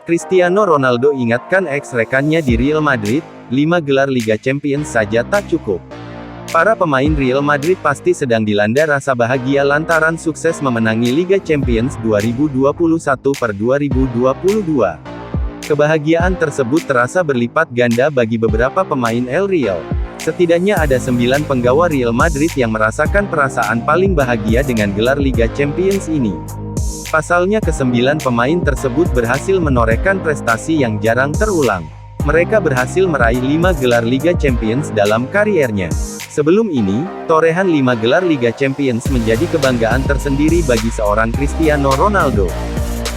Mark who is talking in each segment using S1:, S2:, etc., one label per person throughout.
S1: Cristiano Ronaldo ingatkan ex-rekannya di Real Madrid, 5 gelar Liga Champions saja tak cukup. Para pemain Real Madrid pasti sedang dilanda rasa bahagia lantaran sukses memenangi Liga Champions 2021/2022. Kebahagiaan tersebut terasa berlipat ganda bagi beberapa pemain El Real. Setidaknya ada 9 penggawa Real Madrid yang merasakan perasaan paling bahagia dengan gelar Liga Champions ini. Pasalnya ke-9 pemain tersebut berhasil menorehkan prestasi yang jarang terulang. Mereka berhasil meraih 5 gelar Liga Champions dalam kariernya. Sebelum ini, torehan 5 gelar Liga Champions menjadi kebanggaan tersendiri bagi seorang Cristiano Ronaldo.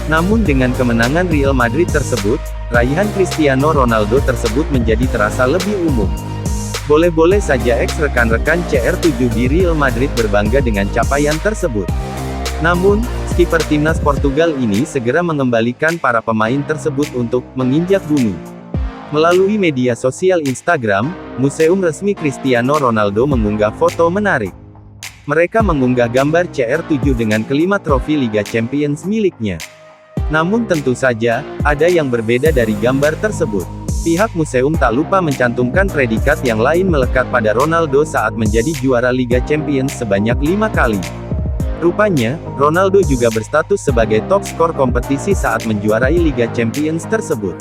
S1: Namun dengan kemenangan Real Madrid tersebut, raihan Cristiano Ronaldo tersebut menjadi terasa lebih umum. Boleh-boleh saja ex-rekan-rekan CR7 di Real Madrid berbangga dengan capaian tersebut. Namun, kiper timnas Portugal ini segera mengembalikan para pemain tersebut untuk menginjak bumi. Melalui media sosial Instagram, museum resmi Cristiano Ronaldo mengunggah foto menarik. Mereka mengunggah gambar CR7 dengan kelima trofi Liga Champions miliknya. Namun tentu saja, ada yang berbeda dari gambar tersebut. Pihak museum tak lupa mencantumkan predikat yang lain melekat pada Ronaldo saat menjadi juara Liga Champions sebanyak 5 kali. Rupanya, Ronaldo juga berstatus sebagai top skor kompetisi saat menjuarai Liga Champions tersebut.